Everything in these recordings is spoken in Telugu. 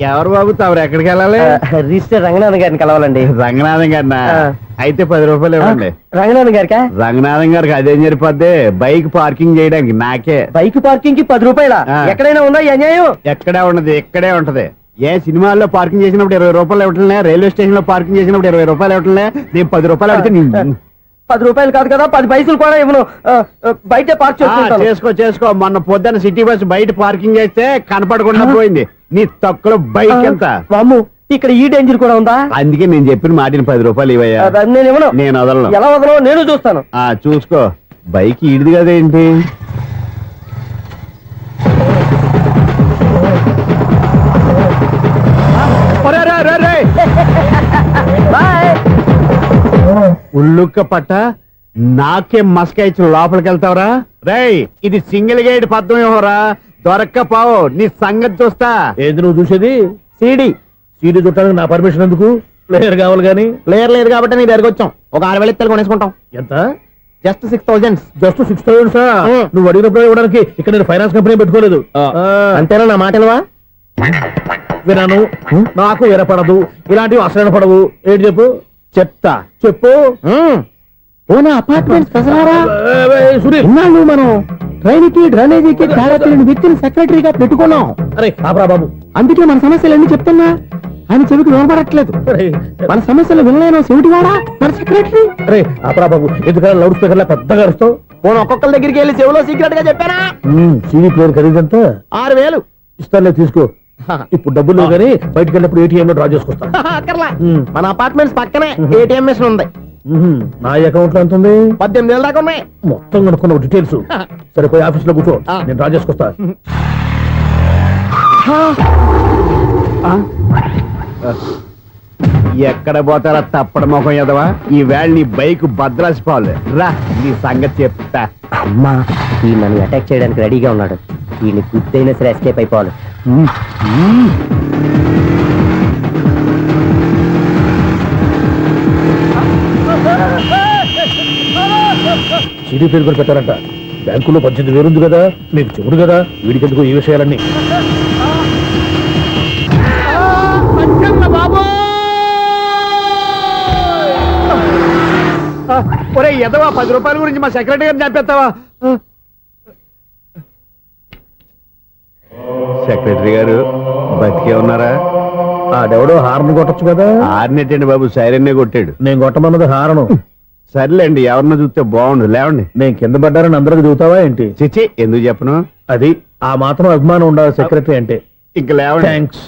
ఎవరు బాబు తమరు ఎక్కడికి వెళ్ళాలి? రిజిస్టర్ రంగనాథన్ గారిని కలవాలండి. రంగనాథం గారినా? అయితే 10 రూపాయలు ఇవ్వండి. రంగనాథన్ గారికా? రంగనాథం గారికి అదేం సరిపోద్ది, బైక్ పార్కింగ్ చేయడానికి. నాకే బైక్ పార్కింగ్ కి 10 రూపాయల? ఎక్కడైనా ఉందా ఈ అన్యాయం? ఎక్కడే ఉన్నది, ఇక్కడే ఉంటది. ఏ సినిమాల్లో పార్కింగ్ చేసినప్పుడు 20 రూపాయలు ఇవ్వట్లే, రైల్వే స్టేషన్ లో పార్కింగ్ చేసినప్పుడు 20 రూపాయలు ఇవ్వట్లే. నేను 10 రూపాయలు అడిగితే 10 రూపాయలు కాదు కదా, 10 పైసలు కూడా ఇవ్వను. బయటే పార్క్ చేసుకో. మొన్న పొద్దున్న సిటీ బస్ బయట పార్కింగ్ చేస్తే కనపడకుండా పోయింది. నీ తక్కువ బైక్ ఎంత? వామ్ము, ఇక్కడ ఈ డేంజర్ కూడా ఉందా? అందుకే నేను చెప్పిన మాటిని 10 రూపాయలు ఇవ్వయ్యా. నేను ఇవ్వను. నేను వదలను. ఎలా వదలను? నేను చూస్తాను. చూసుకో. బైక్ ఈడిది కదేంటి? ఉల్లుక్క పట్ట నాకే మస్క ఇచ్చి లోపలికి వెళ్తావరా? రేయ్, ఇది సింగిల్ గేట్ పద్మం ఇవ్వరా, దొరక్కపోవు. నీ సంగతి చూస్తా. ఏది నువ్వు చూసేది? సీడీ చుట్టానికి నా పర్మిషన్ ఎందుకు? ప్లేయర్ కావాలి గానీ. ప్లేయర్ లేదు కాబట్టి నీ దగ్గరకు వచ్చాం. ఒక 6,000 ఇత్తలు కొనేసుకుంటాం. ఎంత? జస్ట్ 6,000. Just 6,000 sir? నువ్వు అడిగినప్పుడు ఇవ్వడానికి ఇక్కడ నేను ఫైనాన్స్ కంపెనీ పెట్టుకోలేదు. అంతేనా? నా మాటలువా? వినాను, నాకు వినపడదు, ఇలాంటివి అసలు పడవు. ఏంటి చెప్పు? చెప్తా. చెప్పు. అపార్ట్మెంట్స్ సునీల్, మనం ట్రైన్ కి డ్రైనేజీకి తేడా తెలియని వ్యక్తిని సెక్రటరీగా పెట్టుకున్నాం. అరే ఆపరా బాబు, అందుకే మన సమస్యలు అన్ని చెప్తున్నా. ఆయన చెవికి వినపడట్లేదు. మన సమస్యలు వినలేను చెవిటి వాడా మన సెక్రటరీ. అరే ఆపరా బాబు, ఎందుకన్నా లౌడ్ స్పీకర్ లా పెద్దగా అరుస్తావు? ఒక్కొక్కరి దగ్గరికి వెళ్ళి చెవిలో సీక్రెట్ గా చెప్పానా? CD player ఖరీదంతా 6,000. ఇస్తానులే, తీసుకో. ఇప్పుడు డబ్బులు లేవు కానీ బయటకు వెళ్ళినప్పుడు ఏటీఎం లో డ్రా చేసుకొస్తా. మన అపార్ట్మెంట్స్ పక్కనే ఏటీఎం మిషన్ ఉంది. నా అకౌంట్ లో ఎంత ఉంది? 18,000 దాకా ఉన్నాయి. మొత్తం కనుక్కున్న డీటెయిల్స్. సరిపోయి ఆఫీస్ లో కూర్చో, నేను డ్రా చేసుకొస్తా. ఎక్కడ పోతారా తప్పడ మొఖం ఎదవా? ఈ వేళ నీ బైక్ భద్రాసిపోవాలి. రా, నీ సంగతి చెప్తా. అమ్మా, ఈ నన్ను అటాక్ చేయడానికి రెడీగా ఉన్నాడు. వీడిని గుద్దైనా సరే ఎస్కేప్ అయిపోవాలి. సీడీ ప్లేయర్ కూడా పెట్టారంట. బ్యాంకులో 18,000 ఉంది కదా, మీకు చెవుడు కదా, వీడికెందుకు ఈ విషయాలన్నీ? ఒరే ఎదవా, 10 రూపాయల గురించి మా సెక్రటరీ గారిని చంపేస్తావా? సెక్రటరీ గారు బతికే ఉన్నారా? ఆడెవడో హార్న్ కొట్టచ్చు కదా. హార్నెట్టండి బాబు, సైరన్నే కొట్టాడు. నేను కొట్టమన్నది హారను. సర్లేండి, ఎవరినో చూస్తే బాగుండు. లేవండి. నేను కింద పడ్డారని అందరికి చూతావా ఏంటి? చిచ్చి, ఎందుకు చెప్పను? అది ఆ మాత్రం అభిమానం ఉండాలి సెక్రటరీ అంటే. ఇంక లేవండి. థ్యాంక్స్.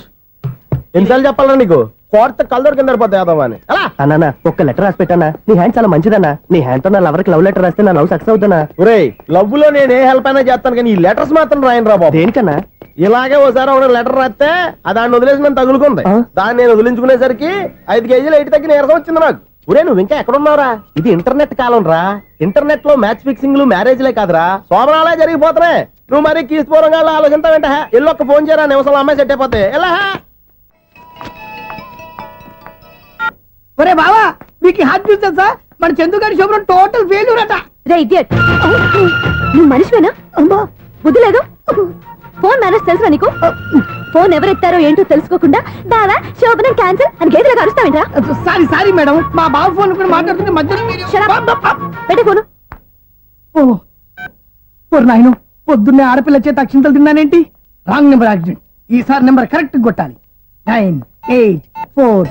ఎన్నిసార్లు చెప్పాలా నీకు? కోర్త కలర్ కింద పోతాయి. అన్నా, ఒక్క లెటర్ రాసి పెట్టానా? నీ హ్యాండ్ చాలా మంచిదన్నా. నీ హ్యాండ్ తో నా లవర్కి లవ్ లెటర్ రాస్తే నా లవ్ సక్సెస్ అవుతానా? ఒరే, లవ్ లో నేను ఏ హెల్ప్ అయినా చేస్తాను, కానీ ఈ లెటర్స్ మాత్రం రాయను రా బాబు. దేనికన్నా? ఇలాగే ఓసారి ఒక లెటర్ రాస్తే దాన్ని వదిలేసి నన్ను తగులుకుంది. దాన్ని నేను వదిలించుకునేసరికి 5 కేజీలు 8 తగ్గి నీరసం వచ్చింది నాకు. ఒరే, నువ్వు ఇంకా ఎక్కడున్నావురా? ఇది ఇంటర్నెట్ కాలం రా. ఇంటర్నెట్ లో మ్యాచ్ ఫిక్సింగ్లు, మ్యారేజ్లే కాదురా, శోభనాలే జరిగిపోతున్నాయి. నువ్వు మరి కీస్పూరంగా ఆలోచించావంట. ఎల్లు ఒక్క ఫోన్ చేయరా, నిమిషంలో అమ్మాయి సెట్ అయిపోతే. ఎలా? ఒరే బావా, మీకు హాట్ చూస్తా సార్, మన చందుగారి శుభ్రం టోటల్ ఫెయిల్యూర్ అట. నువ్వు మనిషివేనా? అమ్మా, బుద్ధి లేదు. ఫోన్ మేనేజ్ తెలుసా నీకు? ఫోన్ ఎవరెత్తారో ఏంటో తెలుసుకోకుండా బావా శోభనం క్యాన్సిల్ అని గేదెలకు అరుస్తావేంట్రా? సారీ మేడం, మా బావ ఫోన్ కూడా మాట్లాడుతుంటే మధ్యలో పెట్టే ఫోను. ఓ నాయను, పొద్దున్నే ఆడపిల్ల చేత అక్షింతలు తిన్నానేంటి? Wrong number accident. ఈసారి నెంబర్ కరెక్ట్ కొట్టాలి. 984.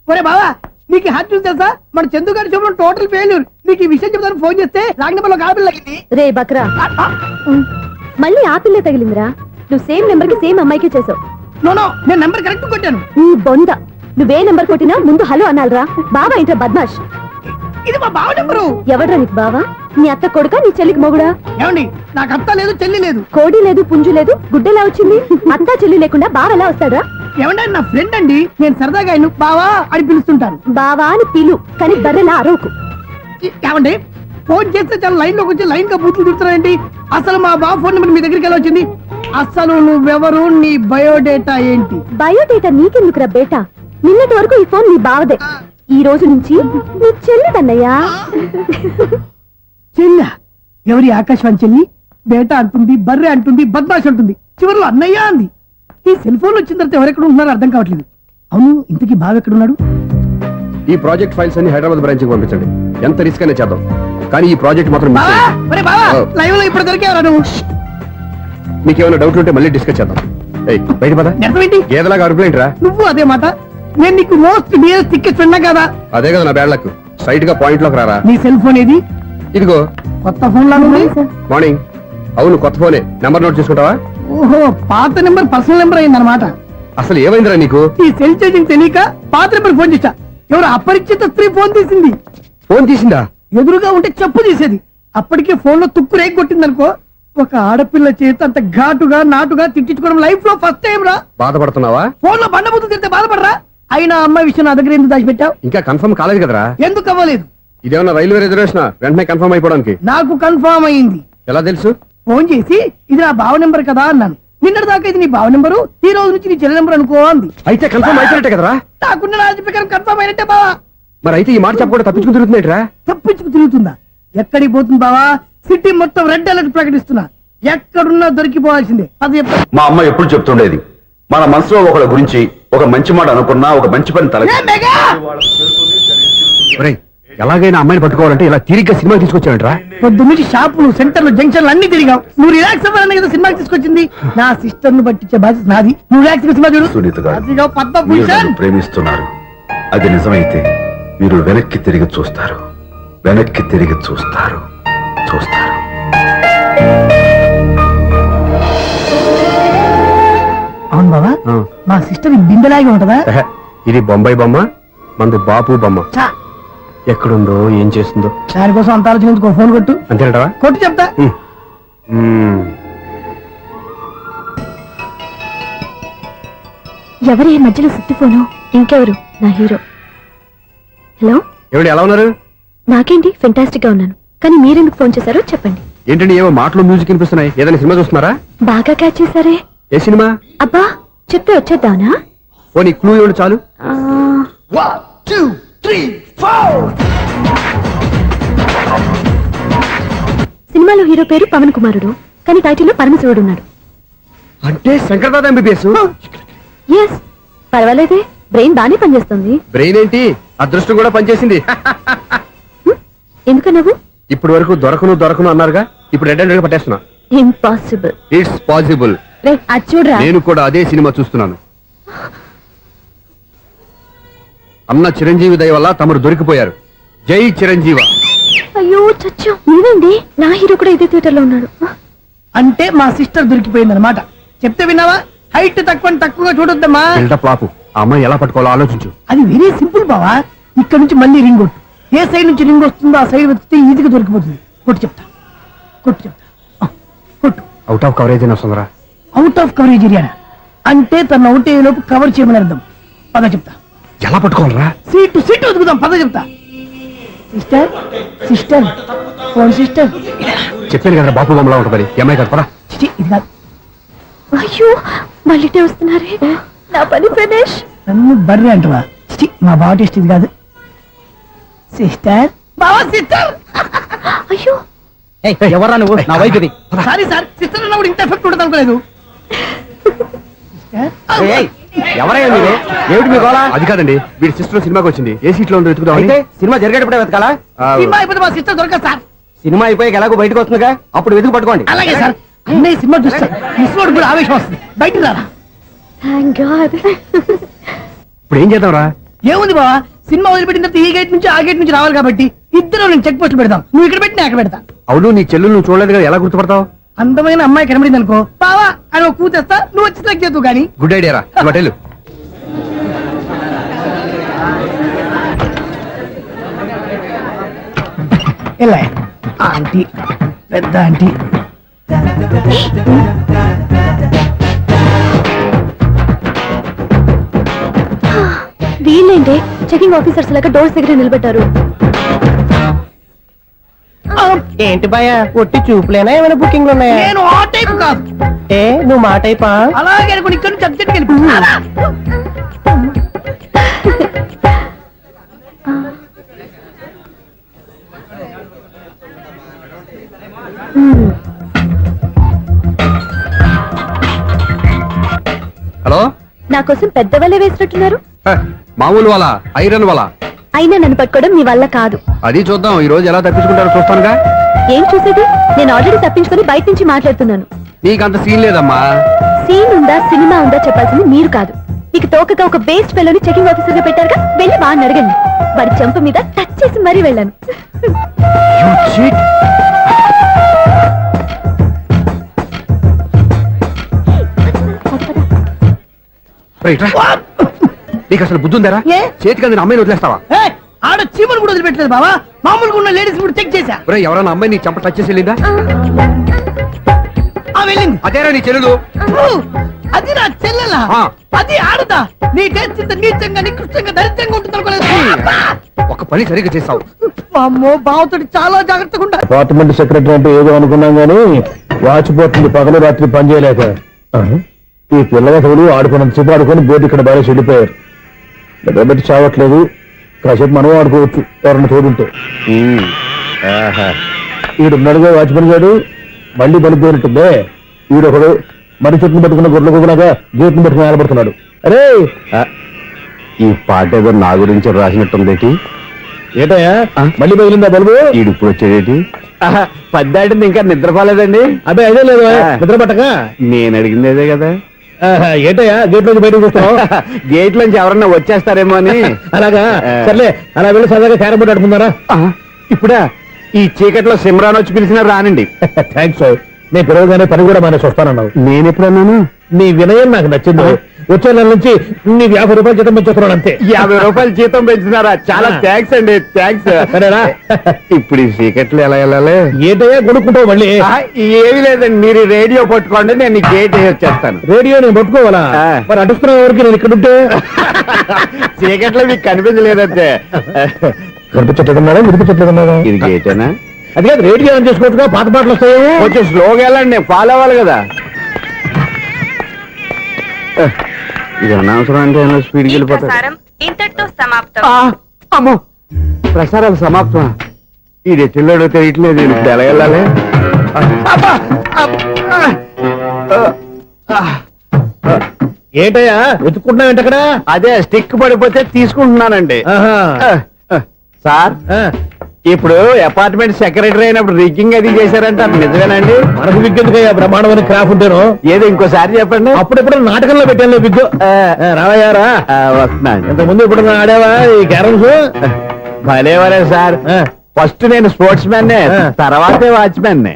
ఒరే బావా, నీకు హాట్ చూసి తెలుసా? మన చందుగారి శుభ్రం టోటల్ ఫెయిల్యూర్. నీకు ఈ విషయం చెప్తాను ఫోన్ చేస్తే రాంగ్ నెంబర్ లో ఆడపిల్లకి. రే బక్రా, మళ్ళీ ఆ పిల్ల తగిలిందిరా. నువ్వు సేమ్ నెంబర్ కి సేమ్ అమ్మాయికి చేసావు. నో, నేను నెంబర్ కరెక్ట్ కొట్టాను. నీ బొంద, నువ్వే నెంబర్ కొట్టినా ముందు హలో అనాలరా. బావా ఏంట్రా బద్మాష్? ఇది మా బావ నెంబరు. ఎవడ్రా నీకు బావా? నీ అత్త కొడుకా, నీ చెల్లికి మొగుడా? ఏమండి, నాకు అత్త లేదు, చెల్లి లేదు. కోడి లేదు, పుంజు లేదు, గుడ్డెలా వచ్చింది? అత్త చెల్లి లేకుండా బావ ఎలా వస్తాడా? ఏమంటే నా ఫ్రెండ్ అండి, నేను సరదాగా ఆయన బావా అని పిలుస్తుంటాను. బావా అని పిలు, కానీ బర్రెలా అరవకు. ఏమండి, ఫోన్ చేస్తే చాలా లైన్ లోకి వచ్చి లైన్ గా బూతులు తిడుతున్నాయండి. అసలు మా బావ ఫోన్ నెంబర్ మీ దగ్గరికి ఎలా వచ్చింది? అసలు నువ్వెవరు, నీ బయోడేటా ఏంటి? బయోడేటా నీకెందుకురా బేటా? నిన్నటి వరకు ఈ ఫోన్ నీ బావదే. ఈ రోజు నుంచి నీ చెల్లిదన్నయ్యా. చెల్లి? ఎవరి ఆకాశవాణి చెల్లి? బేటా అంటుంది, బర్రె అంటుంది, బద్మాష్ అంటుంది. చివరిలో అన్నయ్య అంది. ఈ సెల్ ఫోన్ వచ్చిన తర్వాత ఎవరెక్కడ ఉంటున్నారో అర్థం కావట్లేదు. అవును, ఇంతకీ బావ ఎక్కడున్నాడు? ఈ ప్రాజెక్ట్ ఫైల్స్ అన్ని హైదరాబాద్ బ్రాంచ్ కి పంపించండి. ఎంత రిస్క్ అయినా చేద్దాం, కానీ ఈ ప్రాజెక్ట్ మాత్రం miss బావా, చేయొద్దు. ఒరే బావా, లైవ్ లో ఇప్పుడు దొరికేవరా నువ్వు? మీకు ఏమైనా డౌట్ ఉంటే మళ్ళీ డిస్కస్ చేద్దాం. ఏయ్, బయట పద. నిజమేంటి? గేదలాగా అరుపులేంట్రా? నువ్వు అదే మాట. నేను నీకు మోస్ట్ డియరెస్ట్ టికెట్ విన్నా కదా. అదే కదా నా బ్యాడ్ లక్. స్ట్రైట్ గా పాయింట్ లోకి రారా. నీ సెల్ ఫోన్ ఏది? ఇదిగో. కొత్త ఫోన్ లాగా ఉంది. మార్నింగ్. అవును, కొత్త ఫోనే. నెంబర్ నోట్ చేసుకుంటావా? ఓహో, పాత నెంబర్ పర్సనల్ నెంబర్ అయిందన్నమాట. అసలు ఏమైందిరా నీకు? ఈ సెల్ చేసింగ్ తెలియక పాత నెంబర్ ఫోన్ చేశా. ఎవరు అపరిచిత స్త్రీ ఫోన్ తీసింది. ఫోన్ తీసిందా? ఎదురుగా ఉంటే చెప్పు తీసేది. అప్పటికే ఫోన్ లో తుక్కు రేగి కొట్టిందనుకో. ఒక ఆడపిల్ల చేత అంత ఘాటుగా నాటుగా తిట్టించుకోవడం లైఫ్ లో ఫస్ట్ టైం రా. బాధపడుతున్నావా? ఫోన్ లో బండబుద్ధి తిరితే బాధపడరా? అయినా అమ్మాయి విషయం నా దగ్గర ఎందుకు దాచిపెట్టావు? ఇంకా కన్ఫర్మ్ కాలేదు కదరా. ఎందుకు అవ్వలేదు? ఇదేమన్నా రైల్వే రిజర్వేషన్? వెంటనే కన్ఫర్మ్ అయిపోవడానికి. నాకు కన్ఫర్మ్ అయింది. ఎలా తెలుసు? ఫోన్ చేసి ఇది నా బావ నెంబర్ కదా అన్నాను. నిన్నటి దాకా ఇది నీ బావ నెంబరు, ఈ రోజు నుంచి నీ చెల్లి నెంబర్ అనుకో అంది. అయితే కన్ఫర్మ్ అయిపోయినట్టే కదరా. నాకున్న రాజు ప్రకారం కన్ఫర్మ్ అయినట్టే బావా. మరి అయితే ఈ మాట చెప్పకుండా తప్పించుకుని తిరుగుతున్నట్రా? తప్పించుకు తిరుగుతుందా? ఎక్కడికి పోతుంది బావా? సిటీ మొత్తం రెడ్ అలర్ట్ ప్రకటిస్తున్నా. ఎక్కడున్నా దొరికిపోవాల్సిందే. అది చెప్తా. మా అమ్మ ఎప్పుడు చెప్తుండేది, మన మనసులో ఒకళ్ళ గురించి ఒక మంచి మాట అనుకున్నా ఒక మంచి పని తల ఏ మెగా! ఒరేయ్, ఎలాగైనా అమ్మాయిని పట్టుకోవాలంటే ఇలా తిరిగ్గా సినిమా తీసుకొచ్చావంట్రా? పొద్దు నుంచి షాపులు, సెంటర్లు, జంక్షన్లు అన్ని తిరిగావు. నువ్వు రిలాక్స్ అవ్వాలని కదా సినిమాకి తీసుకొచ్చింది. నా సిస్టర్ ను పట్టించే బాధ్యత నాది. నువ్వు రిలాక్స్ గా సినిమా చూడు. సునీత గారు, అదిగో మీరు పద్మభూషణ్. నన్ను ప్రేమిస్తున్నారు. అది నిజమైతే మీరు వెనక్కి తిరిగి చూస్తారు, వెనక్కి తిరిగి చూస్తారు, చూస్తారు. అవును బావా, ఆ. మా సిస్టర్ బిందెలాగే ఉంటదా? ఎహె, ఇది బొంబాయి బొమ్మ, మంది బాపు బొమ్మ. చా, ఎక్కడుందో ఏం చేస్తుందో దానికోసం అంత ఆలోచించుకో. ఫోన్ కొట్టు. అంతేనటవా? కొట్టు చెప్తా. ఎవరి ఈ మధ్యలో సుత్తి ఫోను? ఇంకెవరు? నా హీరో. హలో, ఏమిటి ఎలా ఉన్నారు? నాకేంటి ఫెంటాస్టిక్ గా ఉన్నాను, కానీ మీరెందుకు ఫోన్ చేశారో చెప్పండి. ఏంటండి ఏవో మాటలు మ్యూజిక్ వినిపిస్తున్నాయి? ఏదైనా సినిమా చూస్తున్నారా? బాగా క్యాచ్ చేశారే. ఏ సినిమా? అబ్బా, చెప్తే వచ్చేద్దానా? ఓ నీ క్లూ ఇవ్వండి చాలు. ఆ, 1 2 3 4. సినిమాలో హీరో పేరు పవన్ కుమారుడు, కానీ టైటిల్లో పరమశివుడు ఉన్నాడు. అంటే Shankar Dada MBBS. Yes, పర్వాలేదే, brain బానే పనిచేస్తుంది. బ్రెయిన్ ఏంటి, అదృష్టం కూడా పనిచేసింది. ఎందుకు నువ్వు? ఇప్పటి వరకు దొరకను అన్నారుగా, ఇప్పుడు రెడ్ హ్యాండెడ్ గా పట్టేస్తున్నా. ఇంపాసిబుల్. It's possible. రే, అది చూడరా. నేను కూడా అదే సినిమా చూస్తున్నాను. అన్న చిరంజీవి దయ వల్ల తమరు దొరికిపోయారు. జై చిరంజీవ. అయ్యో చచ్చు, నీవేంటి? నా హీరో కూడా ఇదే థియేటర్ లో ఉన్నాడు. అంటే మా సిస్టర్ దొరికిపోయింది అనమాట. చెప్తే విన్నావా? హైట్ తక్కువగా చూడొద్దమ్మా. బిల్డప్ లాపు. ఆ అమ్మాయి ఎలా పట్టుకోవాలో ఆలోచించు. అది వెరీ సింపుల్ బావా. ఇక్కడ నుంచి మళ్ళీ రింగ్ కొట్టు. ఏ సైడ్ నుంచి రింగ్ వస్తుందో ఆ సైడ్ వెతికితే ఈజీగా దొరికిపోతుంది. కొట్టు చెప్తా. ఆ, కొట్టు. అవుట్ ఆఫ్ కవరేజ్ అయినా వస్తుందిరా. అవుట్ ఆఫ్ కవరేజ్ ఏరియా అంటే తన అవుట్ అయ్యే లోపు కవర్ చేయమని అర్థం. పద చెప్తా. ఎలా పట్టుకోవాలరా? సీటు వెతుకుదాం. పద చెప్తా. Sister phone sister. చెప్పాను కదా బాపు బొమ్మలా ఉంటుంది. ఎంఐ కదా పరా. చిచి, ఇది కాదు. అయ్యో, మళ్ళీ వస్తున్నారే. నా పని ఫినిష్. నన్ను బర్రె అంటవా? చిచి, మా బావ టేస్ట్ ఇది కాదు. సిస్టర్, బావా సిస్టర్. అయ్యో, ఎవరా నువ్వు? నా వైపు ఇది. సారీ సార్, సిస్టర్ అన్నప్పుడు ఇంత ఎఫెక్ట్ ఉండదు అనుకోలేదు. ఎవరయ్యా మీరు? ఏమిటి మీ గోళ? అది కాదండి, వీడి సిస్టర్ సినిమాకి వచ్చింది. ఏ సీట్ లో ఉందో వెతుకుదామని. అయితే సినిమా జరిగేటప్పుడే వెతకాలా? సినిమా అయిపోతే మా సిస్టర్ దొరకదు సార్. సినిమా అయిపోయాక ఎలాగో బయటకు వస్తుందిగా, అప్పుడు వెతుకు పట్టుకోండి. అలాగే సార్. అన్నయ్య సినిమా చూస్తా మిస్లోడు కూడా ఆవేశం వస్తుంది. బయటికి రారా. Thank God. ఇప్పుడు ఏం చేద్దాంరా? ఏముంది బావా, సినిమా వదిలిపెట్టిన తర్వాత ఈ గేట్ నుంచి ఆ గేట్ నుంచి రావాలి కాబట్టి ఇద్దరు నేను చెక్ పోస్ట్ పెడతాం. నువ్వు ఇక్కడ పెట్టి నేను అక్కడ పెడతా. అవును, నీ చెల్లెలు నువ్వు చూడలేదు కదా, ఎలా గుర్తుపడతావు? అందమైన అమ్మాయి కనబడింది అనుకో, బావా అని ఒక కూతేస్తా, నువ్వు వచ్చి సెలెక్ట్ చేద్దు కానీ. గుడ్ ఐడియా రా. హోటల్ ఎలా ఆంటీ, పెద్ద ఆంటీ. వీళ్ళేంటి చెకింగ్ ఆఫీసర్స్ లాగా డోర్స్ దగ్గర నిలబెట్టారు. ఏంటి భయ, ఒట్టి చూపులేనా ఏమైనా బుకింగ్లు ఉన్నాయా? నేను ఆ టైప్ కాదు. ఏ నువ్వు మాట అయిపా? అలాగే అనుకుని ఇక్కడ నుంచి అర్జెంట్కి వెళ్ళిపోతున్నా. హలో నా కోసం పెద్ద వలే వేసినట్టున్నారు. హ, మామూలు వాళ్ళ ఐరన్ వాళ్ళ అయినా నన్ను పట్టుకోవడం మీ వల్ల కాదు. అది చూద్దాం ఈ రోజు ఎలా తప్పించుకుంటారో చూస్తానుగా. ఏం చూసేది? నేను ఆల్రెడీ తప్పించుకొని బయట నుంచి మాట్లాడుతున్నాను. నీకంత సీన్ లేదమ్మా. సీన్ ఉందా సినిమా ఉందా చెప్పాల్సింది మీరు కాదు. మీకు తోకగా ఒక బేస్ట్ ఫెలోని చెకింగ్ ఆఫీసర్ గా పెట్టారుగా, వెళ్ళి వాడిని అడగండి. వాడి చెంప మీద టచ్ చేసి మరీ వెళ్ళాను. రైట్ రా. నీకు అసలు బుద్ధి ఉందారా? ఏ? చేతికి అందిన అమ్మాయిని వదిలేస్తావా? ఏయ్, ఆడ చీమలు కూడా వదిలిపెట్టలేదు బావా. మామూలుగా ఉన్న లేడీస్ కూడా చెక్ చేశా. ఒరేయ్, ఎవరైనా అమ్మాయి నీ చెంప టచ్ చేసి వెళ్ళిందా? ఆ వెళ్ళింది. అదేరా నీ చెల్లెలు. ఓ, అది నా చెల్లెలా? ఆ. అది ఆడదా? నీ టేస్ట్ ఇంత నీచంగా నికృష్టంగా దరిద్రంగా ఉంటుంది అనుకోలేదు. ఒక పని సరిగ్గా చేస్తావు. అమ్మో, బావతోటి చాలా జాగ్రత్తగా ఉండాలి. డిపార్ట్మెంట్ సెక్రటరీ అంటే ఏదో అనుకున్నాం గానీ వాచిపోతుంది పగలు రాత్రి పని చేయలేక. ఈ పిల్లగతులు ఆడుకున్నంత సేపు ఆడుకొని బోర్డు ఇక్కడ బాగా చెడిపోయారు. నిద్రబెట్టి చావట్లేదు. కాసేపు మనం ఆడుకోవచ్చు ఎవరన్నా తోడుంటే. ఈడున్నాడుగా వాచ్మెన్ గారు, మళ్ళీ బలిపోయినట్టుందే. ఈడొకడు మరి చెట్టును పట్టుకున్న గొడ్ల కుక్కలాగా గేట్ను పట్టుకుని నిలబడుతున్నాడు. అరే, ఈ పాట ఏదో నా గురించి రాసినట్టుంది. ఏటయ్యా మళ్ళీ పగిలిందా బల్బు? ఈడు ఇప్పుడు వచ్చేదేటి? పద్దాటింది ఇంకా నిద్రపోలేదండి. అదే అదే లేదు నిద్ర పట్టక. నేను అడిగింది అదే కదా. ఏటయ్యా గేట్ నుంచి బయటకు చూస్తావు? గేట్ లోంచి ఎవరన్నా వచ్చేస్తారేమో అని. అలాగా సర్లే, అలా వెళ్ళి సరదాగా క్యారం బోర్డు ఆడుకుందారా? ఇప్పుడా? ఈ చీకట్లో సిమ్రాన్ వచ్చి పిలిచినా రానండి. థ్యాంక్స్. నేను పిలవగానే పని కూడా మానేసి వస్తానన్నావు. నేను ఎప్పుడన్నాను? నీ వినయం నాకు నచ్చింది. వచ్చే నెల నుంచి నీ 50 రూపాయలు జీతం పెంచుతున్నాను అంతే. 50 రూపాయలు జీతం పెంచుతున్నారా? చాలా థ్యాంక్స్ అండి, థ్యాంక్స్. సరేనా? ఇప్పుడు ఈ చీకట్లు ఎలా వెళ్ళాలి? ఏంటయ్యా కొనుక్కుంటావు మళ్ళీ? ఏమీ లేదండి, మీరు రేడియో పట్టుకోండి, నేను గేట్ వేసి వచ్చేస్తాను. రేడియో నేను పట్టుకోవాలా? మరి అడుస్తున్న వరకు నేను ఇక్కడ ఉంటే చీకట్లో మీకు కనిపించలేదంటే. కనిపించట్లేదన్నారా వినిపించట్లేదన్నారా? ఇది గేటేనా? అది కాదు, రేడియో ఆన్ చేసుకోవచ్చుగా, పాత పాటలు వస్తాయి. కొంచెం స్లోగా వెళ్ళండి, నేను ఫాలో అవ్వాలి కదా. ఇది అనవసరం అంటే స్పీడ్కి వెళ్ళిపోతాడు. ఇంతటితో సమాప్తం. అమ్మో, ప్రసారాలు సమాప్తం. ఇది ఎట్టిల్లాడో తెలియట్లేదు. నేను ఇప్పుడు ఎలా వెళ్ళాలి? ఏంటయ్యా వెతుక్కుంటున్నావు ఏంటి అక్కడ? అదే స్టిక్ పడిపోతే తీసుకుంటున్నానండి. సార్, ఇప్పుడు అపార్ట్మెంట్ సెక్రటరీ అయినప్పుడు రిగ్గింగ్ అది చేశారంట, నిజమేనండి? మనకు విగ్గెందుకయ్యా బ్రహ్మాండమైన క్రాఫ్ ఉంటాను. ఏదో ఇంకోసారి చెప్పండి. అప్పుడెప్పుడు నాటకంలో పెట్టాను విగ్గు. రావయ్యారా? వస్తున్నాను. ఇంతకుముందు ఇప్పుడు ఆడావా ఈ క్యారమ్స్? భలేవరే సార్. ఫస్ట్ నేను స్పోర్ట్స్ మ్యాన్, తర్వాతే వాచ్మెన్.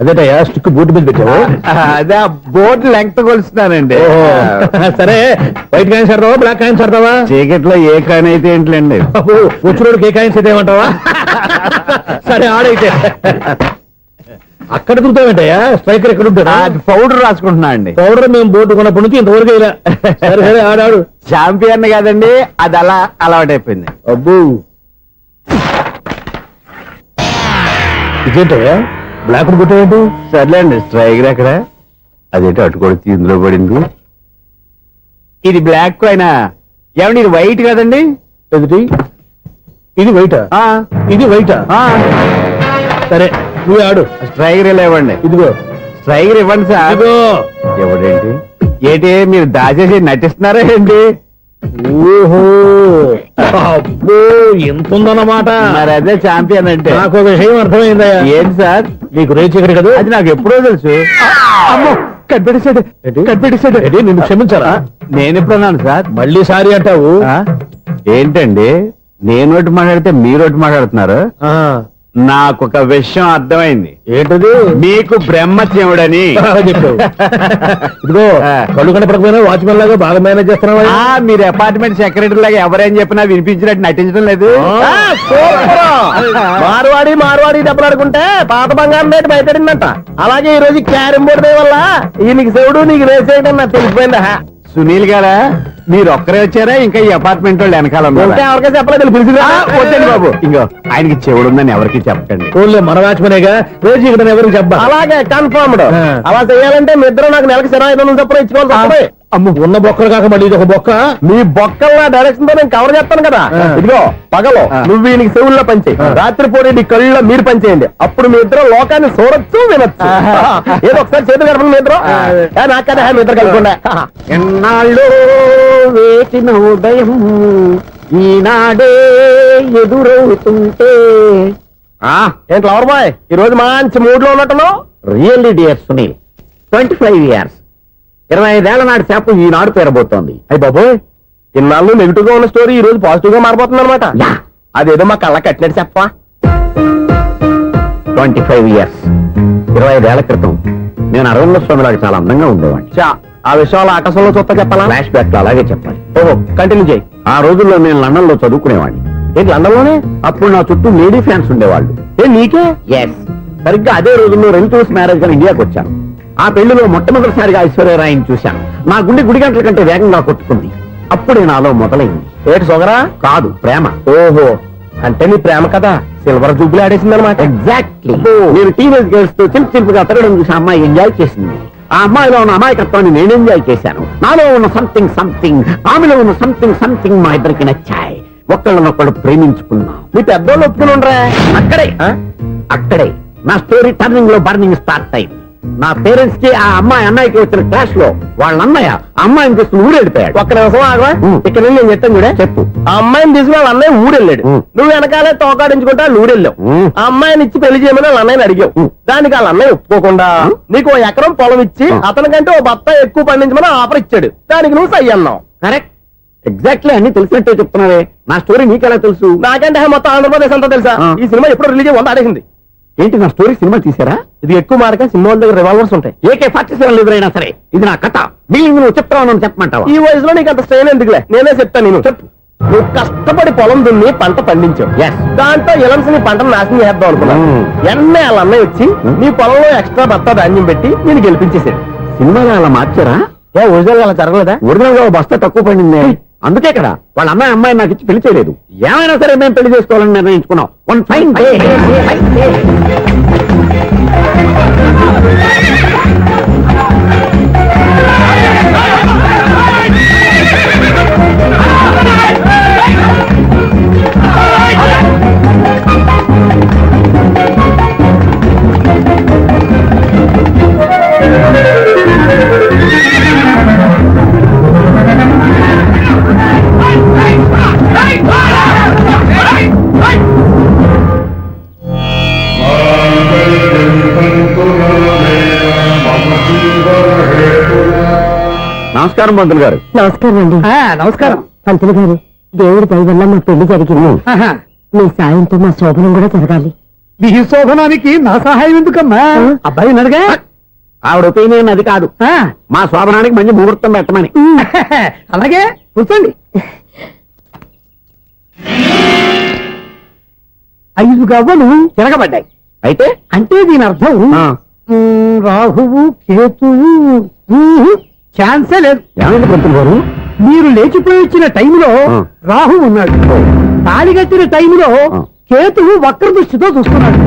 అదేటయ్యా స్టిక్ బూట్ మీద పెట్టావు? అదే బోర్డు లెంగ్త్ కొలుస్తున్నానండి. సరే, వైట్ కాయిన్స్ ఆడతావా బ్లాక్ కాయిన్స్ ఆడతావా? చీకట్లో ఏ కాయిన్ అయితే ఏంటండి? వచ్చినోడికి ఏ కాయిన్స్ అయితే ఏమంటావా? సరే ఆడైతే. అక్కడ దిగుతావేంటయ్యా? స్ట్రైకర్ ఎక్కడ ఉంటాడా? పౌడర్ రాసుకుంటున్నా అండి. పౌడర్ మేము బోర్డు కొన్నప్పటి నుంచి ఇంతవరకు ఇలా. సరే సరే ఆడాడు. చాంపియన్ కాదండి, అది అలా అలవాటైపోయింది. అబ్బు, ఇదేంటయ్యా బ్లాక్ కొట్టావేంటి? సర్లేండి, స్ట్రైకర్ ఎక్కడ? అదేంటి అటు కొడితే ఇందులో పడింది. ఇది బ్లాక్ కాయినా? ఏమండి ఇది వైట్ కదండి? ఎదుటి ఇది వైటా? ఇది వైటా? సరే నువ్వు ఆడు. స్ట్రైకర్ ఇలా ఇవ్వండి. ఇదిగో స్ట్రైకర్ ఇవ్వండి సార్. ఇదిగో. ఎవడేంటి? ఏంటి మీరు దాచేసి నటిస్తున్నారా ఏంటి? ఓహో, అబ్బో ఎంత ఉందన్నమాట. మరి అదే చాంపియన్ అంటే. నాకు ఒక విషయం అర్థమైందయ్యా. ఏంటి సార్? నీకు రేచి ఇక్కడ కదా? అది నాకు ఎప్పుడో తెలుసు. అమ్మో, కనిపెట్టేశాడు, కనిపెట్టేశాడు. నిన్ను క్షమించాలా? నేను ఎప్పుడన్నాను సార్? మళ్ళీ సారీ అంటావు? ఏంటండి, నేను ఒకటి మాట్లాడితే మీరు ఒకటి మాట్లాడుతున్నారు. ఆ, నాకు ఒక విషయం అర్థమైంది. ఏంటది? మీకు బ్రహ్మత్యముడని. చెప్పావు. ఇదిగో కళ్ళు కనపడకపోయినా వాచ్మెన్ లాగా బాగా మేనేజ్ చేస్తున్నావా? మీరు అపార్ట్మెంట్ సెక్రటరీ లాగా ఎవరేం చెప్పినా వినిపించినట్టు నటించడం లేదు. మార్వాడి మార్వాడి దెబ్బలాడుకుంటే పాత బంగారం రేటు బయటడిందంట. అలాగే ఈ రోజు క్యారం బోర్డు వల్ల ఈయనకి శివుడు నీకు రేసేయడం నాకు తెలిసిపోయిందా? సునీల్ గారా, మీరు ఒక్కరే వచ్చారా? ఇంకా ఈ అపార్ట్మెంట్ వాళ్ళు వెనకాల ఉన్నారా? ఎవరికీ చెప్పలేదు, పిలిచిరా. వద్దండి బాబు, ఇంకో ఆయనకి చెవుడుందని ఎవరికి చెప్పకండి. ఓన్లీ మన వాచ్మెనేగా, రోజు ఇక్కడ ఎవరికి చెప్పా. అలాగే కన్ఫర్మ్డ్. అలా చేయాలంటే మీ ఇద్దరు నాకు నెలకి 25,000 చొప్పున ఇచ్చుకోవాలి. అమ్మ ఉన్న బొక్కలు కాక మళ్ళీ ఇది ఒక బొక్క. నీ బొక్కల్లా డైరెక్షన్ తో నేను కవర్ చేస్తాను కదా. ఇదిగో పగలో నువ్వు ఈయనకి చెవుల్లో పంచే, రాత్రిపూట నీ కళ్ళలో మీరు పంచేయండి. అప్పుడు మీ ఇద్దరు లోకాన్ని చూడొచ్చు వినొచ్చు. ఏదో ఒకసారి చేతులు కలపండి మీ ఇద్దరు. నాకు కదా మీ ఇద్దరు కలపకుండా. ఎన్నాళ్ళు వేసిన ఉదయం ఈనాడే ఎదురవుతుంటే. ఏంటి లవర్ బాయ్, ఈ రోజు మంచి మూడ్ లో ఉన్నట్టున్నావు. రియల్లీ డియర్ సునీల్, 25 years, 25 ఏళ్ల నాటి చేప ఈనాడు పేరబోతోంది. అయ్యి బాబోయ్, ఇన్నాళ్ళు నెగిటివ్ గా ఉన్న స్టోరీ ఈ రోజు పాజిటివ్ గా మారిపోతుంది అనమాట. యా. అదేదో మా కళ్ళ కట్టినట్టు చెప్పా. 25 years, 25 ఏళ్ల క్రితం నేను అరవింద స్వామిలాగా చాలా అందంగా ఉండేవాడిని. చా, ఆ విషయాలు ఆకాశంలో చూస్తా చెప్పాలా? ఫ్లాష్ బ్యాక్ లో అలాగే చెప్పాలి. ఓహో, కంటిన్యూ చేయి. ఆ రోజుల్లో నేను లండన్ లో చదువుకునేవాడిని. ఏంటి లండన్ లోనే? అప్పుడు నా చుట్టూ లేడీ ఫ్యాన్స్ ఉండేవాళ్ళు. నీకే? ఎస్, సరిగ్గా అదే రోజుల్లో రిలేటివ్స్ మ్యారేజ్ గా ఇండియాకి వచ్చాను. ఆ పెళ్లిలో మొట్టమొదటిసారిగా ఐశ్వర్యరాయని చూశాను. నా గుండె గుడి గంటల కంటే వేగంగా కొట్టుకుంది. అప్పుడే నాలో మొదలైంది. ఏటి సొగరా? కాదు, ప్రేమ. ఓహో, అంటే నీ ప్రేమ కదా సిల్వర్ జూబ్లీ ఆడేసింది అనమాట. ఎగ్జాక్ట్లీ. నేను టీనేజ్ గర్ల్స్ తో చిలిపి చిలిపిగా తిరగడం చూసి అమ్మాయి ఎంజాయ్ చేసింది. ఆ అమ్మాయిలో ఉన్న అమాయకత్వాన్ని నేను ఎంజాయ్ చేశాను. నాలో ఉన్న సంథింగ్ ఆమెలో ఉన్న సంథింగ్ మా ఇద్దరికి నచ్చాయి. ఒక్కళ్ళనొక్కడు ప్రేమించుకున్నాం. మీ పెద్దోళ్ళు ఒప్పుకుని ఉండరా? అక్కడే నా స్టోరీ టర్నింగ్ లో బర్నింగ్ స్టార్ట్ అయింది. నా పేరెంట్స్ కి ఆ అమ్మాయి అన్నయ్యకి వచ్చిన క్లాష్ లో వాళ్ళ అన్నయ్య అమ్మాయిని తీసుకుని ఊరెళ్ళిపోయాడు. ఒక్క నిమిషం ఆగవా? ఇక్కడ నేను చెప్తాను కూడా. చెప్పు. ఆ అమ్మాయిని తీసుకుని వాళ్ళ అన్నయ్య ఊరెళ్ళాడు. నువ్వు వెనకాలే తోకాడించుకుంటా ఊరెళ్ళావు. ఆ అమ్మాయిని ఇచ్చి పెళ్లి చేయమని వాళ్ళ అన్నయ్యని అడిగావు. దానికి వాళ్ళ అన్నయ్య ఒప్పుకోకుండా నీకు 1 ఎకరం పొలం ఇచ్చి అతనికంటే 1 బత్త ఎక్కువ పండించమని ఆఫర్ ఇచ్చాడు. దానికి నువ్వు సై అన్నావు. కరెక్ట్, ఎగ్జాక్ట్లీ అన్ని తెలిసినట్టే చెప్తున్నావే. నా స్టోరీ నీకెలా తెలుసు? నాకంటే మొత్తం ఆంధ్రప్రదేశ్ అంతా తెలుసా? ఈ సినిమా ఎప్పుడు రిలీజ్ 100 ఆడేసింది. ఏంటి, నా స్టోరీ సినిమా తీసారా? ఇది ఎక్కువ మార్క సినిమా వాళ్ళ దగ్గర రివాల్వర్స్ ఉంటాయి. AK-47 ఎదురైనా సరే ఇది నా కథ. బిల్డింగ్ నువ్వు చెప్తావు చెప్పమంటావా? ఈ వయసులో నీకు అంత స్ట్రెయిన్ ఎందుకులే, నేనే చెప్తాను. నేను చెప్పు. నువ్వు కష్టపడి పొలం దున్ని పంట పండించావు. Yes. దాంతో ఎలమ్స్ నీ పంటను నాశనం చేద్దాం అనుకున్నావు. ఎన్నే వాళ్ళ అన్నయ్య వచ్చి నీ పొలంలో ఎక్స్ట్రా బత్తా ధాన్యం పెట్టి నేను గెలిపించేసాడు. సినిమాలో అలా మార్చారా? ఒరిజినల్ అలా జరగలేదా? ఒరిజినల్ గా బస్తా తక్కువ పడింది. అందుకే కదా వాళ్ళ అమ్మాయి నాకు ఇచ్చి పెళ్లి చేయలేదు. ఏమైనా సరే మేము పెళ్లి చేసుకోవాలని నిర్ణయించుకున్నాం. One fine day. నమస్కారం పంతులు గారు. నమస్కారం అండి. నమస్కారం. పంతులు గారు, దేవుడి దయ వల్ల మా పెళ్లి జరిగింది. మీ సాయంతో మా శోభనం కూడా జరగాలి. ఈ శోభనానికి నా సహాయం ఎందుకమ్మా? అబ్బాయి అడగా. ఆవిడ ఒపీనియన్ అది కాదు. మా శోభనానికి మంచి ముహూర్తం పెట్టమని. అలాగే కూర్చోండి. 5 గవ్వలు తిరగబడ్డాయి. అయితే అంటే దీని అర్థం రాహువు కేతువు ఛాన్సే లేదు. ఏమైంది పంతులు గారు? మీరు లేచిపోయి వచ్చిన టైంలో రాహు ఉన్నాడు. తాళిగట్టిన టైంలో కేతువు వక్ర దృష్టితో చూస్తున్నాడు.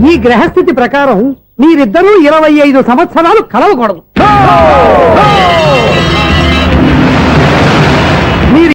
ఈ గ్రహస్థితి ప్రకారం మీరిద్దరూ 25 సంవత్సరాలు కలవకూడదు.